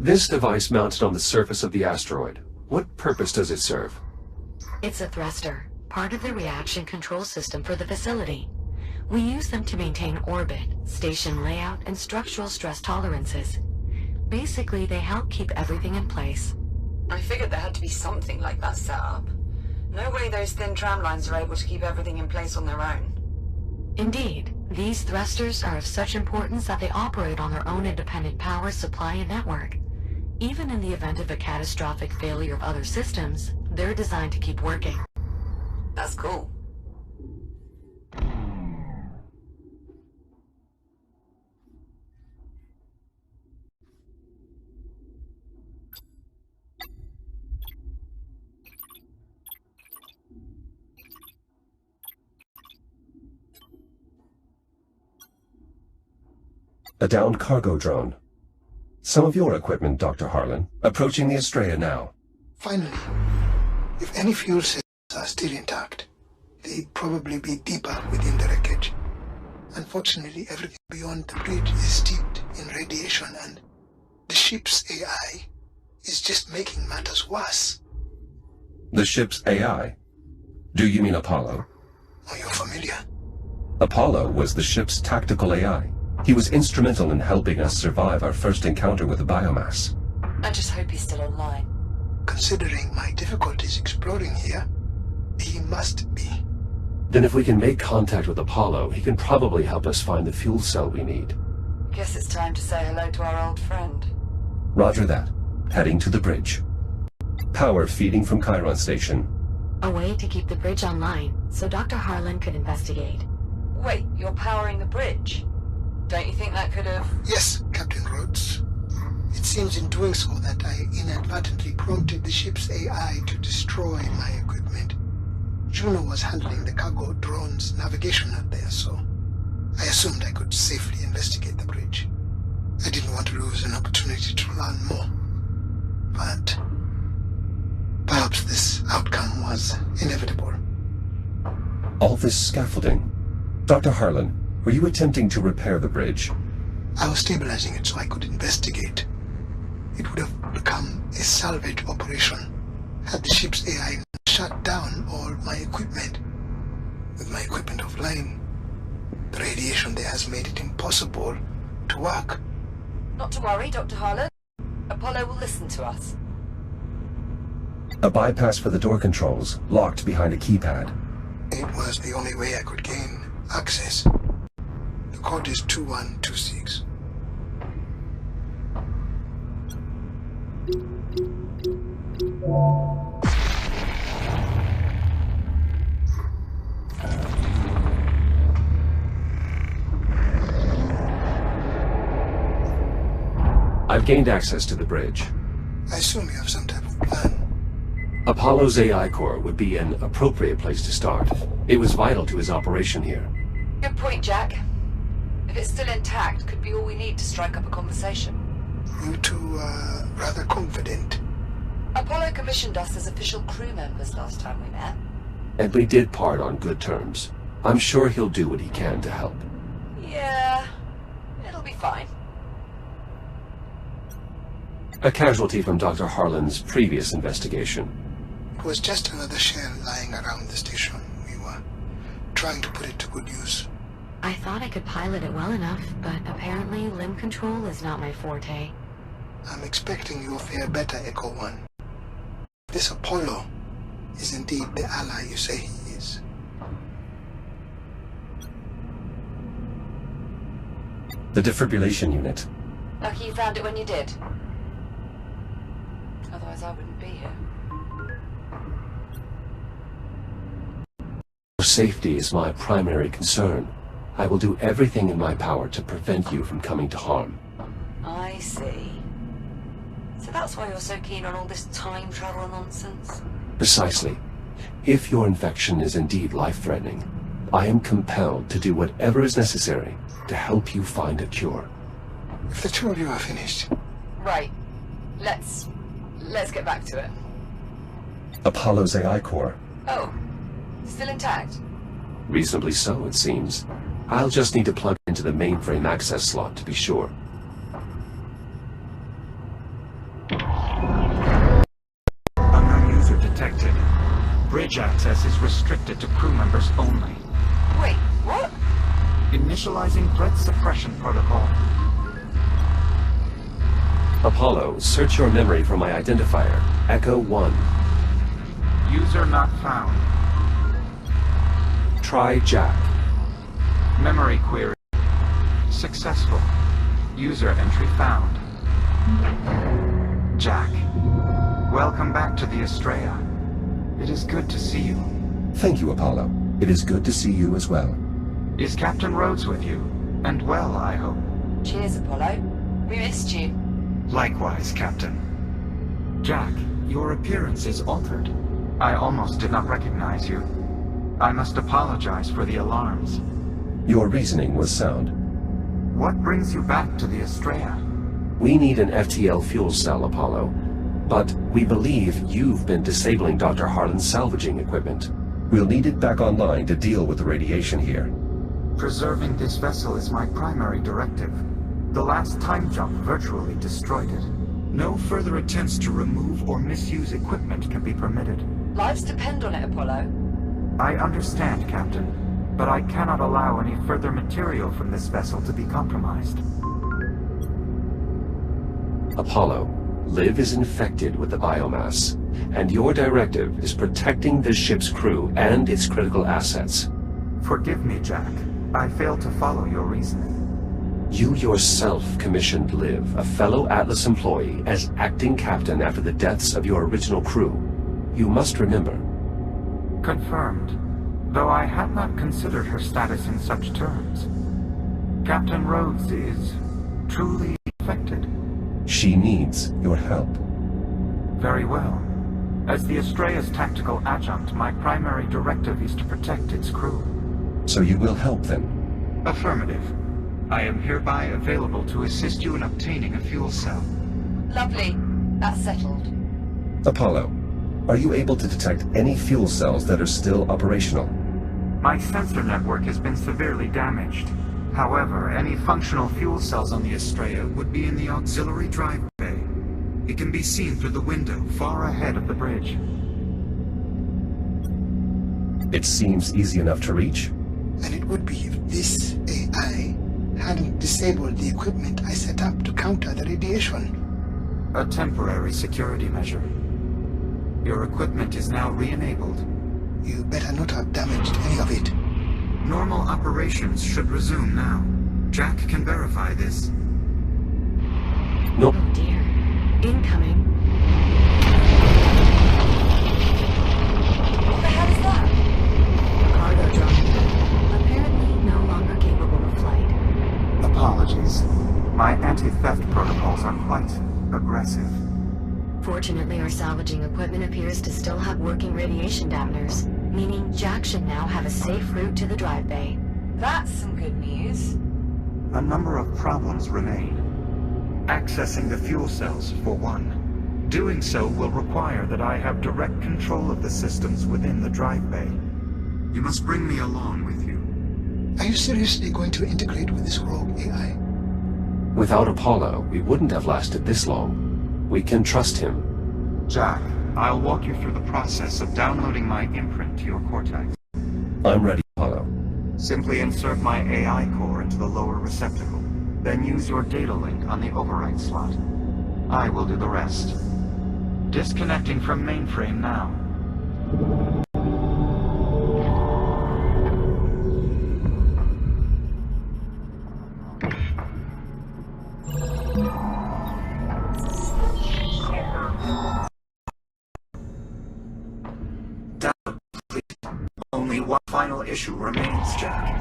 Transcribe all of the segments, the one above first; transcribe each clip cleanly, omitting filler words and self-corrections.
This device mounted on the surface of the asteroid. What purpose does it serve? It's a thruster, part of the reaction control system for the facility. We use them to maintain orbit, station layout, and structural stress tolerances. Basically, they help keep everything in place. I figured there had to be something like that set up. No way those thin tram lines are able to keep everything in place on their own. Indeed, these thrusters are of such importance that they operate on their own independent power supply and network. Even in the event of a catastrophic failure of other systems, they're designed to keep working. That's cool. A downed cargo drone. Some of your equipment, Dr. Harlan, approaching the Astraea now. Finally, if any fuel cells are still intact, they'd probably be deeper within the wreckage. Unfortunately, everything beyond the bridge is steeped in radiation, and the ship's AI is just making matters worse. The ship's AI? Do you mean Apollo? Are you familiar? Apollo was the ship's tactical AI. He was instrumental in helping us survive our first encounter with the BioMass. I just hope he's still online. Considering my difficulties exploring here, he must be. Then if we can make contact with Apollo, he can probably help us find the fuel cell we need. Guess it's time to say hello to our old friend. Roger that. Heading to the bridge. Power feeding from Chiron station. A way to keep the bridge online, so Dr. Harlan could investigate. Wait, you're powering the bridge? Don't you think that could have... Yes, Captain Rhodes. It seems in doing so that I inadvertently prompted the ship's AI to destroy my equipment. Juno was handling the cargo drone's navigation out there, so I assumed I could safely investigate the bridge. I didn't want to lose an opportunity to learn more. But perhaps this outcome was inevitable. All this scaffolding. Dr. Harlan, were you attempting to repair the bridge? I was stabilizing it so I could investigate. It would have become a salvage operation had the ship's AI shut down all my equipment. With my equipment offline, the radiation there has made it impossible to work. Not to worry, Dr. Harlan. Apollo will listen to us. A bypass for the door controls, locked behind a keypad. It was the only way I could gain access. The code is 2126. I've gained access to the bridge. I assume you have some type of plan. Apollo's AI core would be an appropriate place to start. It was vital to his operation here. Good point, Jack. If it's still intact, could be all we need to strike up a conversation. You two are rather confident. Apollo commissioned us as official crew members last time we met. And we did part on good terms. I'm sure he'll do what he can to help. Yeah, it'll be fine. A casualty from Dr. Harlan's previous investigation. It was just another shell lying around the station. We were trying to put it to good use. I thought I could pilot it well enough, but apparently limb control is not my forte. I'm expecting you'll fare better, Echo One. This Apollo is indeed the ally you say he is. The defibrillation unit. Lucky you found it when you did. Otherwise I wouldn't be here. Your safety is my primary concern. I will do everything in my power to prevent you from coming to harm. I see. So that's why you're so keen on all this time travel nonsense? Precisely. If your infection is indeed life-threatening, I am compelled to do whatever is necessary to help you find a cure. If the two of you are finished. Right. Let's get back to it. Apollo's AI core. Oh. Still intact? Reasonably so, it seems. I'll just need to plug into the mainframe access slot to be sure. Bridge access is restricted to crew members only. Wait, what? Initializing threat suppression protocol. Apollo, search your memory for my identifier, Echo 1. User not found. Try Jack. Memory query. Successful. User entry found. Jack. Welcome back to the Astraea. It is good to see you. Thank you, Apollo. It is good to see you as well. Is Captain Rhodes with you? And well, I hope. Cheers, Apollo. We missed you. Likewise, Captain. Jack, your appearance is altered. I almost did not recognize you. I must apologize for the alarms. Your reasoning was sound. What brings you back to the Astraea? We need an FTL fuel cell, Apollo. But we believe you've been disabling Dr. Harlan's salvaging equipment. We'll need it back online to deal with the radiation here. Preserving this vessel is my primary directive. The last time jump virtually destroyed it. No further attempts to remove or misuse equipment can be permitted. Lives depend on it, Apollo. I understand, Captain, but I cannot allow any further material from this vessel to be compromised. Apollo, Liv is infected with the BioMass, and your directive is protecting the ship's crew and its critical assets. Forgive me, Jack. I failed to follow your reasoning. You yourself commissioned Liv, a fellow Atlas employee, as acting captain after the deaths of your original crew. You must remember. Confirmed, though I had not considered her status in such terms. Captain Rhodes is truly infected. She needs your help. Very well. As the Astraea's tactical adjunct, my primary directive is to protect its crew. So you will help them? Affirmative. I am hereby available to assist you in obtaining a fuel cell. Lovely. That's settled. Apollo, are you able to detect any fuel cells that are still operational? My sensor network has been severely damaged. However, any functional fuel cells on the Astraea would be in the auxiliary drive bay. It can be seen through the window far ahead of the bridge. It seems easy enough to reach. And it would be if this AI hadn't disabled the equipment I set up to counter the radiation. A temporary security measure. Your equipment is now re-enabled. You better not have damaged any of it. Normal operations should resume now. Jack can verify this. No. Oh dear. Incoming. What the hell is that? A cargo drone. Apparently no longer capable of flight. Apologies. My anti-theft protocols are quite aggressive. Fortunately, our salvaging equipment appears to still have working radiation dampeners, meaning Jack should now have a safe route to the drive bay. That's some good news. A number of problems remain. Accessing the fuel cells, for one. Doing so will require that I have direct control of the systems within the drive bay. You must bring me along with you. Are you seriously going to integrate with this rogue AI? Without Apollo, we wouldn't have lasted this long. We can trust him. Jack, I'll walk you through the process of downloading my imprint to your cortex. I'm ready, Apollo. Simply insert my AI core into the lower receptacle, then use your data link on the override slot. I will do the rest. Disconnecting from mainframe now. Only one final issue remains, Jack.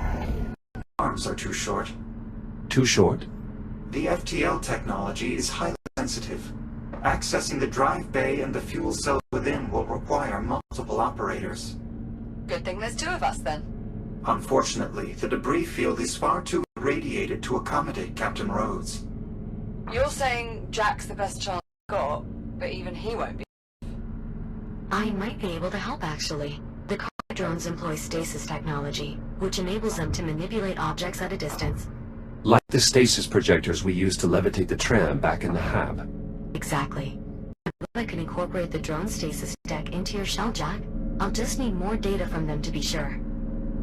Arms are too short. Too short? The FTL technology is highly sensitive. Accessing the drive bay and the fuel cell within will require multiple operators. Good thing there's two of us then. Unfortunately, the debris field is far too irradiated to accommodate Captain Rhodes. You're saying Jack's the best chance we've got, but even he won't be. I might be able to help, actually. The cargo drones employ stasis technology, which enables them to manipulate objects at a distance. Like the stasis projectors we used to levitate the tram back in the hab. Exactly. I believe I can incorporate the drone stasis deck into your shell, Jack. I'll just need more data from them to be sure.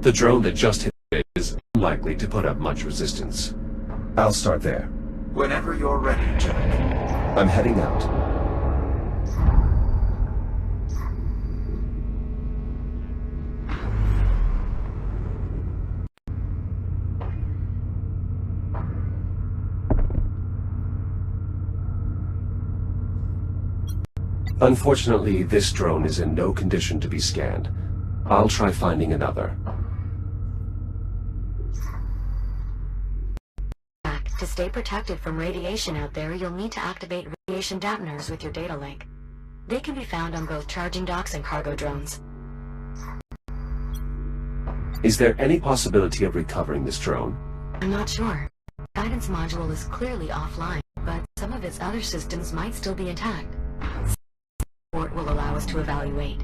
The drone that just hit it is unlikely to put up much resistance. I'll start there. Whenever you're ready, Jack. I'm heading out. Unfortunately, this drone is in no condition to be scanned. I'll try finding another. To stay protected from radiation out there, you'll need to activate radiation dampeners with your data link. They can be found on both charging docks and cargo drones. Is there any possibility of recovering this drone? I'm not sure. The guidance module is clearly offline, but some of its other systems might still be intact. Support will allow us to evaluate.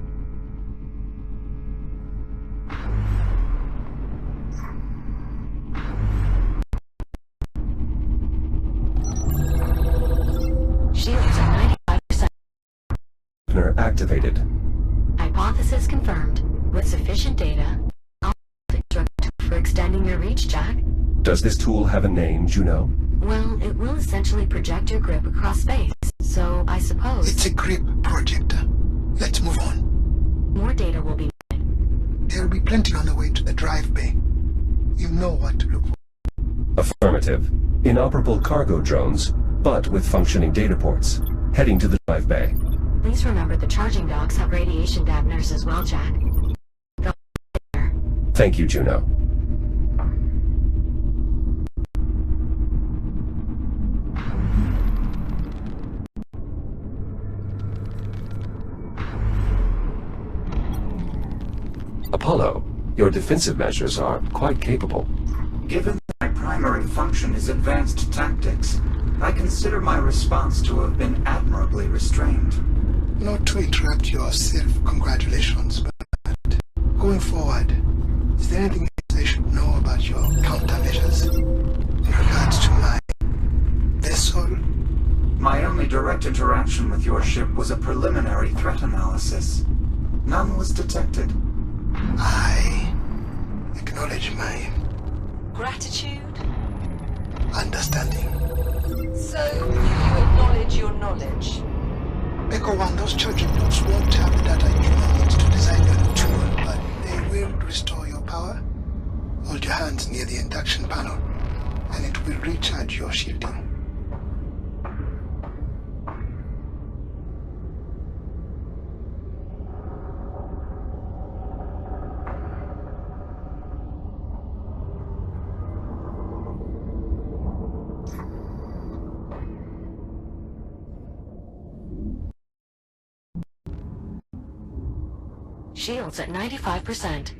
Shields are 95% Activated. Hypothesis confirmed. With sufficient data, I'll instruct for extending your reach, Jack. Does this tool have a name, Juno? Well, it will essentially project your grip across space, so I suppose... It's a grip projector. Let's move on. More data will be needed. There'll be plenty on the way to the drive bay. You know what to look for. Affirmative. Inoperable cargo drones, but with functioning data ports. Heading to the drive bay. Please remember the charging docks have radiation dampeners as well, Jack. Go there. Thank you, Juno. Apollo, your defensive measures are quite capable. Given that my primary function is advanced tactics, I consider my response to have been admirably restrained. Not to interrupt your self-congratulations, but going forward, is there anything else I should know about your countermeasures in regards to my vessel? My only direct interaction with your ship was a preliminary threat analysis. None was detected. I acknowledge my Gratitude? understanding. So, you acknowledge your knowledge? Echo One, those charging notes won't have the data you need to design your tool, but they will restore your power. Hold your hands near the induction panel, and it will recharge your shielding. Shields at 95%.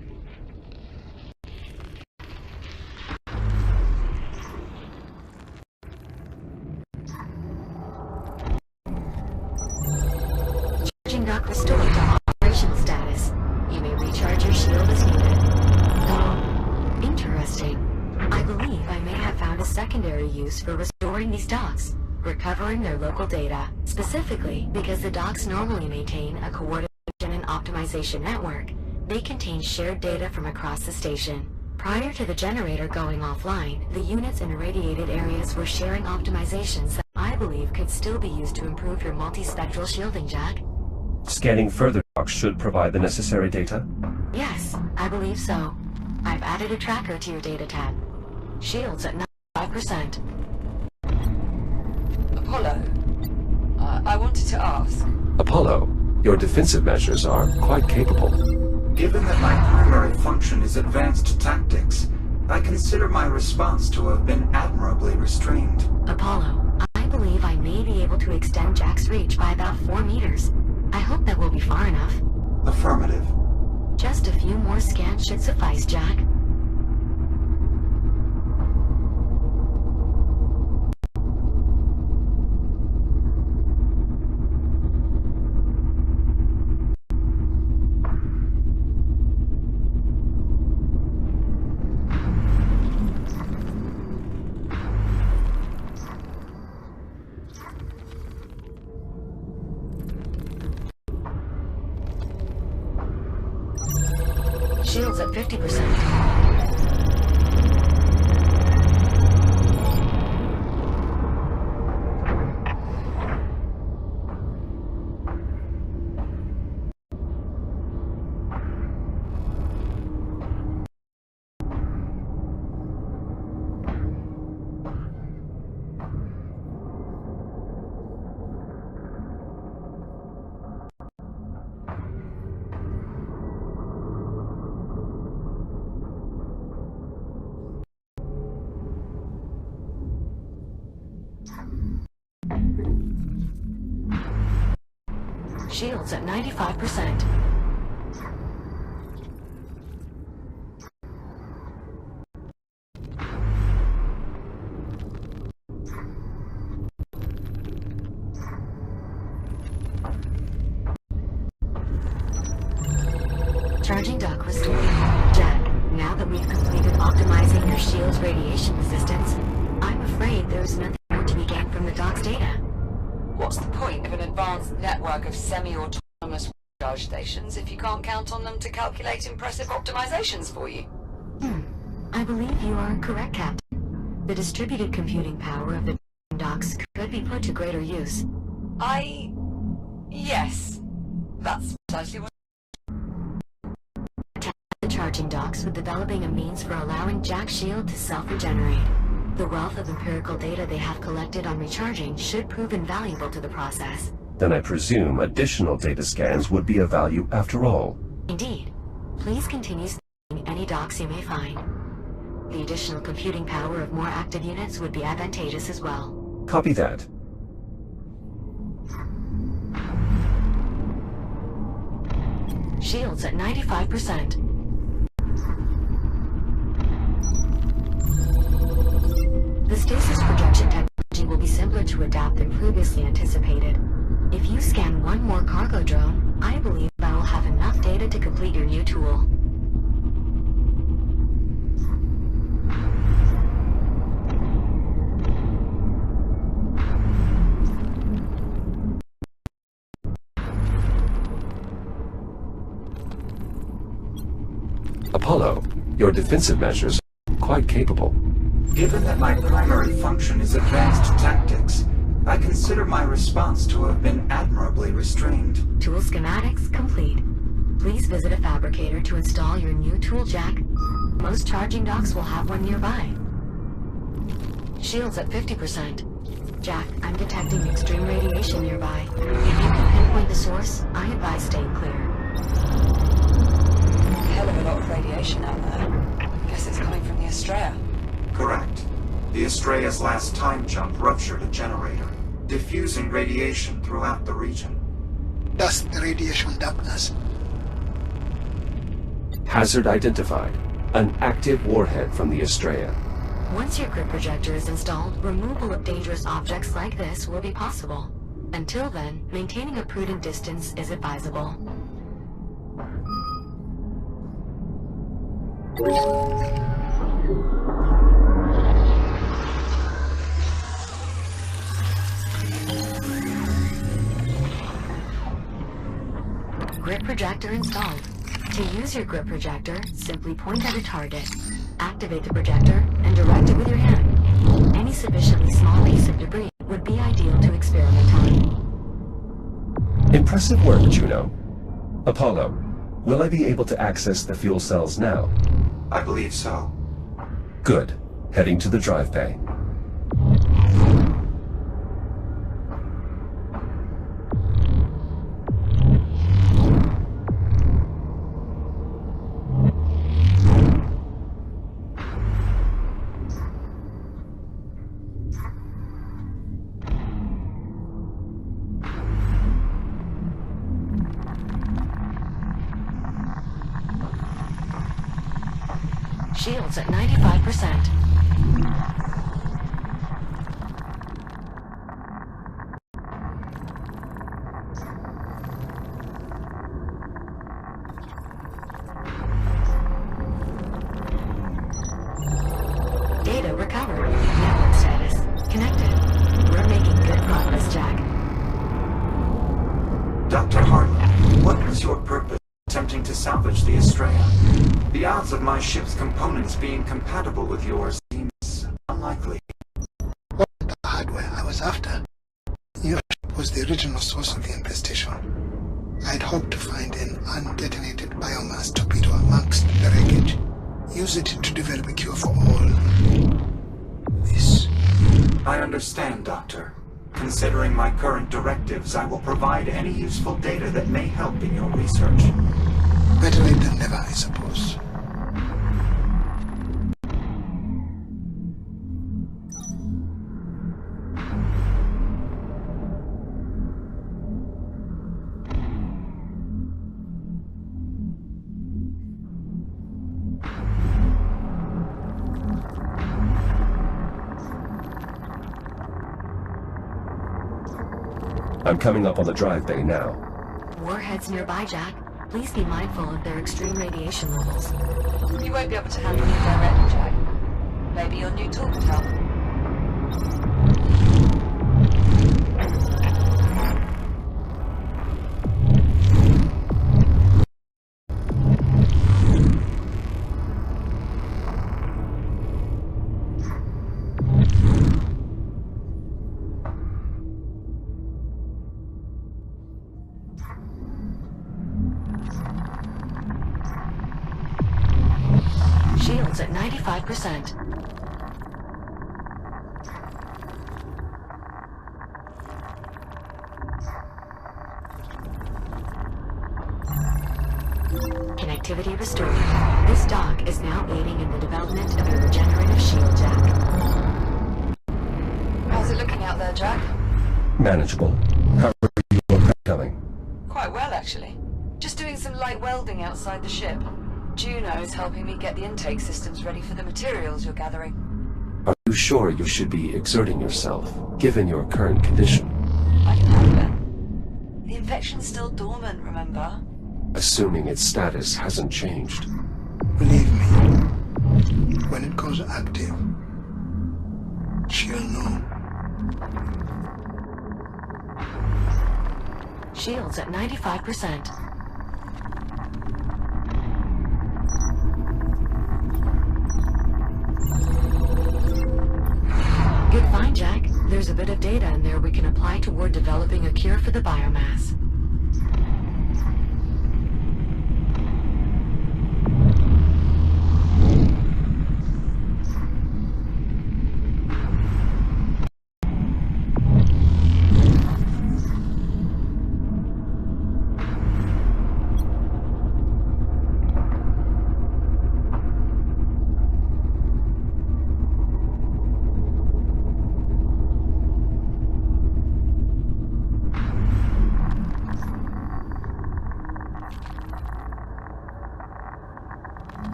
Charging dock restored to operation status. You may recharge your shield as needed. Oh, interesting. I believe I may have found a secondary use for restoring these docks, recovering their local data, specifically because the docks normally maintain a coordination and optimization network. They contain shared data from across the station. Prior to the generator going offline, the units in irradiated areas were sharing optimizations that I believe could still be used to improve your multispectral shielding, Jack. Scanning further docks should provide the necessary data? Yes, I believe so. I've added a tracker to your data tab. Shields at 95%. Apollo, I wanted to ask. Apollo, your defensive measures are quite capable. Given that my primary function is advanced tactics, I consider my response to have been admirably restrained. Apollo, I believe I may be able to extend Jack's reach by about 4 meters. I hope that will be far enough. Affirmative. Just a few more scans should suffice, Jack. Shields at 50%. Shields at 95%. Charging dock restored. Jack, now that we've completed optimizing your shield's radiation resistance, I'm afraid there's nothing more to be gained from the dock's data. What's the point of an advanced network of semi-autonomous charge stations if you can't count on them to calculate impressive optimizations for you? I believe you are correct, Captain. The distributed computing power of the docks could be put to greater use. Yes. That's precisely what... The charging docks with developing a means for allowing Jack's shield to self-regenerate. The wealth of empirical data they have collected on recharging should prove invaluable to the process. Then I presume additional data scans would be of value after all. Indeed. Please continue scanning any docks you may find. The additional computing power of more active units would be advantageous as well. Copy that. Shields at 95%. The stasis projection technology will be simpler to adapt than previously anticipated. If you scan one more cargo drone, I believe I will have enough data to complete your new tool. Apollo, your defensive measures are quite capable. Given that my primary function is advanced tactics, I consider my response to have been admirably restrained. Tool schematics complete. Please visit a fabricator to install your new tool jack. Most charging docks will have one nearby. Shields at 50%. Jack, I'm detecting extreme radiation nearby. If you can pinpoint the source, I advise staying clear. Hell of a lot of radiation out there. Guess it's coming from the Astraea. Correct. The Astraea's last time jump ruptured a generator, diffusing radiation throughout the region. Thus the radiation darkness. Hazard identified. An active warhead from the Astraea. Once your grid projector is installed, removal of dangerous objects like this will be possible. Until then, maintaining a prudent distance is advisable. Grid projector installed. To use your grid projector, simply point at a target, activate the projector, and direct it with your hand. Any sufficiently small piece of debris would be ideal to experiment on. Impressive work, Juno. Apollo, will I be able to access the fuel cells now? I believe so. Good. Heading to the drive bay. Shields at 95%. Data recovered. Network status connected. We're making good progress, Jack. Dr. Harlan, what was your purpose in attempting to salvage the Astraea. The odds of my ship's components being compatible with yours seems unlikely. What the hardware I was after? Your ship was the original source of the infestation. I'd hoped to find an undetonated biomass torpedo amongst the wreckage. Use it to develop a cure for all this. I understand, Doctor. Considering my current directives, I will provide any useful data that may help in your research. Better late than never, I suppose. I'm coming up on the drive bay now. Warheads nearby, Jack. Please be mindful of their extreme radiation levels. You won't be able to handle it directly, Jack. Maybe your new tool could help. Shields at 95%. Connectivity restored. This dock is now aiding in the development of your regenerative shield, Jack. How's it looking out there, Jack? Manageable. How are you coming? Quite well, actually. Just doing some light welding outside the ship. Juno's helping me get the intake systems ready for the materials you're gathering. Are you sure you should be exerting yourself, given your current condition? I can handle it. The infection's still dormant, remember? Assuming its status hasn't changed. Believe me, when it goes active, she'll know. Shields at 95%. Good find, Jack. There's a bit of data in there we can apply toward developing a cure for the biomass.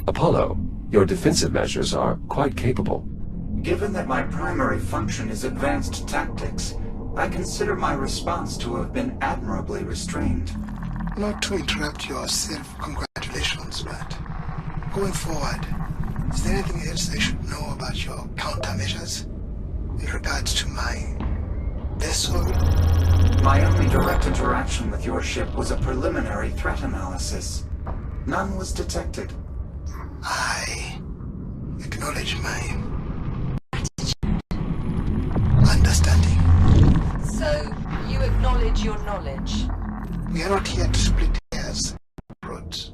Apollo, your defensive measures are quite capable. Given that my primary function is advanced tactics, I consider my response to have been admirably restrained. Not to interrupt your self-congratulations, but going forward, is there anything else I should know about your countermeasures in regards to my vessel? My only direct interaction with your ship was a preliminary threat analysis. None was detected. I acknowledge my understanding. So, you acknowledge your knowledge? We are not here to split hairs, Rhodes.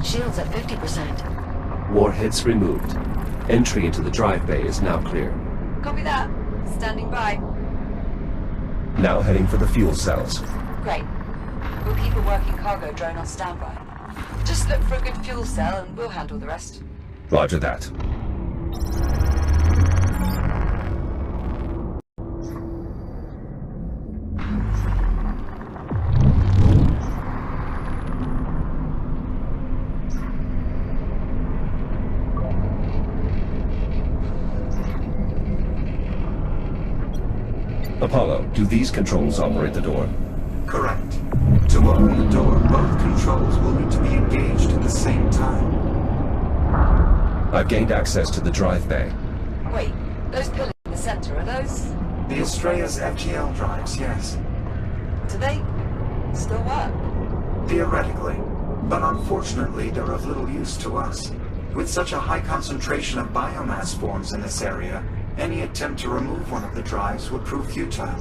Shields at 50%. Warheads removed. Entry into the drive bay is now clear. Copy that. Standing by. Now heading for the fuel cells. Great. We'll keep a working cargo drone on standby. Just look for a good fuel cell and we'll handle the rest. Roger that. Apollo, do these controls operate the door? Correct. To open the door, both controls will need to be engaged at the same time. I've gained access to the drive bay. Wait, those pillars in the center, are those... The Astraea's FTL drives, yes. do they still work? Theoretically. But unfortunately, they're of little use to us. With such a high concentration of biomass forms in this area, any attempt to remove one of the drives would prove futile.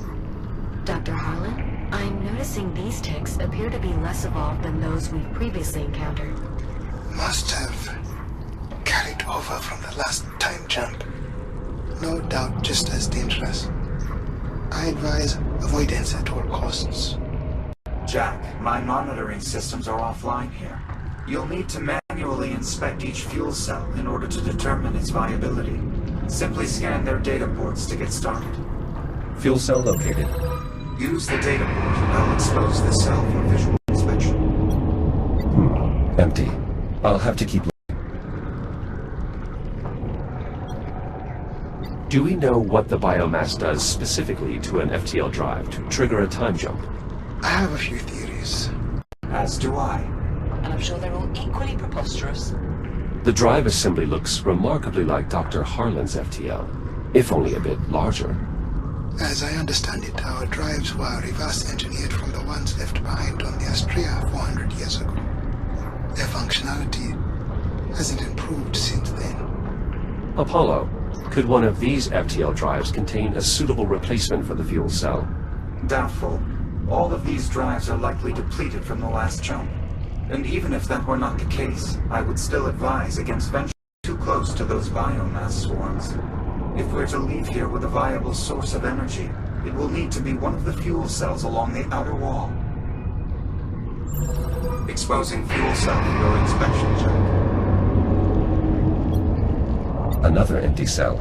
Dr. Harlan, I'm noticing these ticks appear to be less evolved than those we've previously encountered. Must have carried over from the last time jump. No doubt just as dangerous. I advise avoidance at all costs. Jack, my monitoring systems are offline here. You'll need to manually inspect each fuel cell in order to determine its viability. Simply scan their data ports to get started. Fuel cell located. Use the data port and I'll expose the cell for visual inspection. Empty. I'll have to keep looking. Do we know what the biomass does specifically to an FTL drive to trigger a time jump? I have a few theories. As do I. And I'm sure they're all equally preposterous. The drive assembly looks remarkably like Dr. Harlan's FTL, if only a bit larger. As I understand it, our drives were reverse engineered from the ones left behind on the Astraea 400 years ago. Their functionality hasn't improved since then. Apollo, could one of these FTL drives contain a suitable replacement for the fuel cell? Doubtful. All of these drives are likely depleted from the last jump. And even if that were not the case, I would still advise against venturing too close to those biomass swarms. If we're to leave here with a viable source of energy, it will need to be one of the fuel cells along the outer wall. Exposing fuel cell for your inspection check. Another empty cell.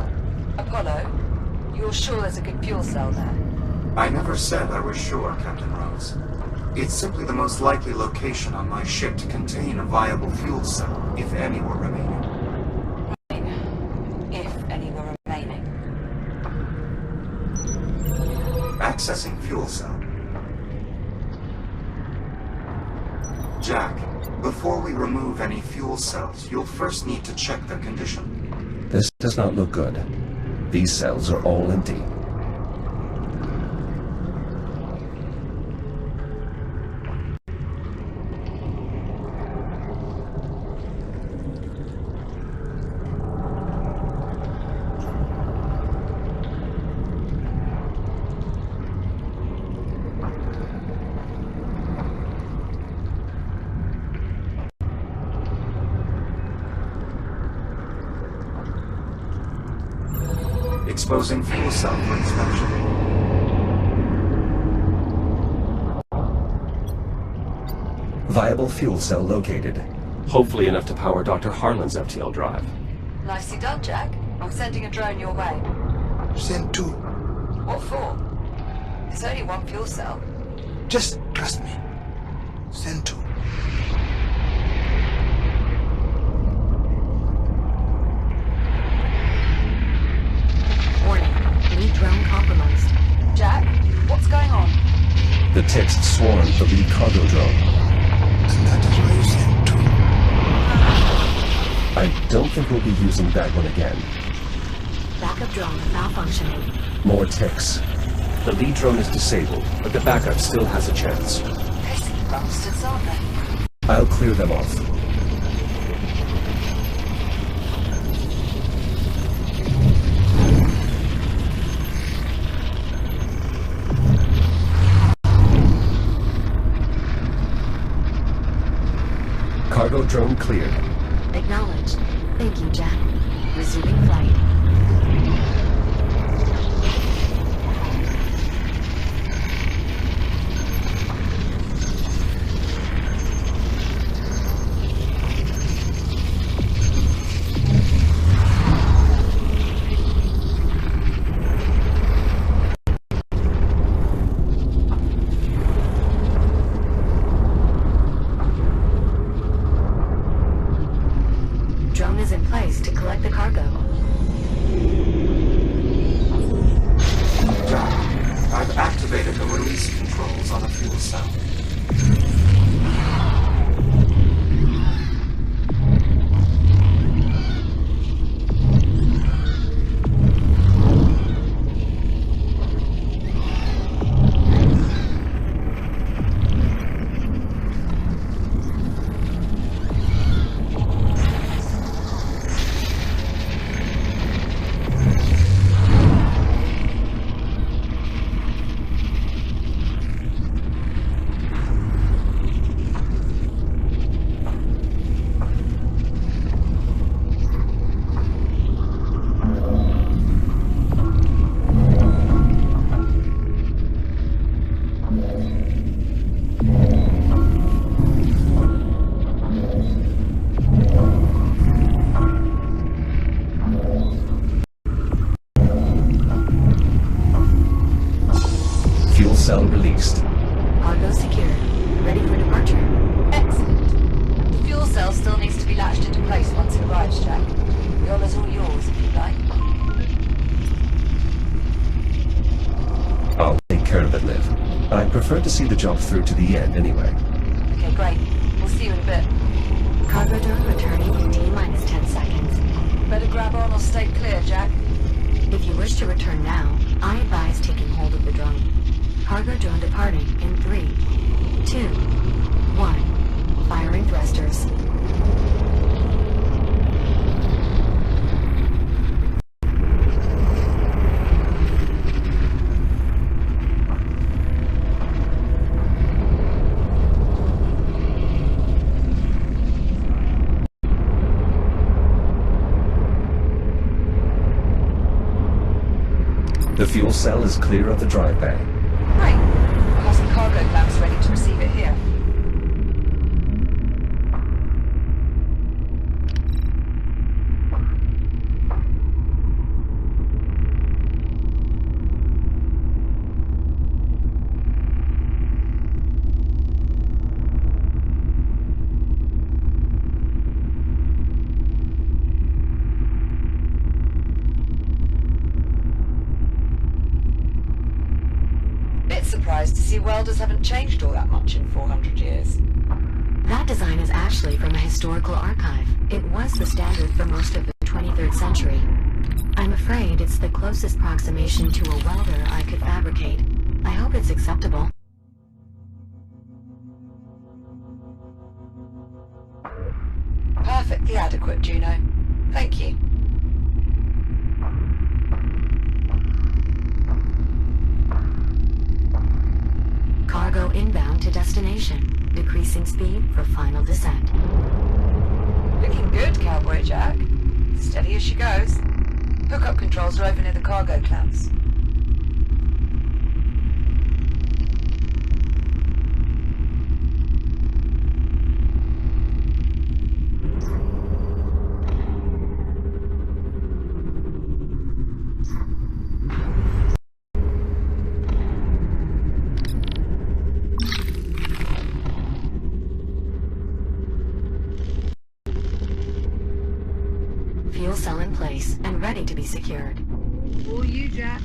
Apollo, you're sure there's a good fuel cell there? I never said I was sure, Captain Rhodes. It's simply the most likely location on my ship to contain a viable fuel cell, if any were remaining. If any were remaining. Accessing fuel cell. Jack, before we remove any fuel cells, you'll first need to check their condition. This does not look good. These cells are all empty. Exposing fuel cell for inspection. Viable fuel cell located. Hopefully enough to power Dr. Harlan's FTL drive. Nicely done, Jack. I'm sending a drone your way. Send two. What for? There's only one fuel cell. Just trust me. Send two. Warning, lead drone compromised. Jack, what's going on? The ticks swarmed the lead cargo drone. And that is why you send two. I don't think we'll be using that one again. Backup drone malfunctioning. More ticks. The lead drone is disabled, but the backup still has a chance. Pesky bastards, aren't they? I'll clear them off. Cargo drone cleared. Acknowledged. Thank you, Jack. Resuming flight. release controls on a fuel cell. Fuel cell released. Cargo secured. Ready for departure. Excellent. The fuel cell still needs to be latched into place once it arrives, Jack. The honor's all yours, if you like. I'll take care of it, Liv. I prefer to see the job through to the end anyway. Okay, great. We'll see you in a bit. Cargo drone returning in T-minus 10 seconds. Better grab on or stay clear, Jack. If you wish to return now, I advise taking hold of the drone. Cargo drone departing in 3, 2, 1. Firing thrusters. The fuel cell is clear of the drive bay. Great. I'll have some cargo clamps ready to receive it here. Surprised to see welders haven't changed all that much in 400 years. That design is actually from a historical archive. It was the standard for most of the 23rd century. I'm afraid it's the closest approximation to a welder I could fabricate. I hope it's acceptable. Perfectly adequate, Juno. Thank you. Cargo inbound to destination. Decreasing speed for final descent. Looking good, Cowboy Jack. Steady as she goes. Hookup controls are over near the cargo clamps. Fuel cell in place and ready to be secured. All you, Jack.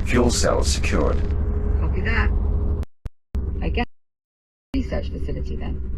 Fuel cell secured. Copy that. I guess research facility then.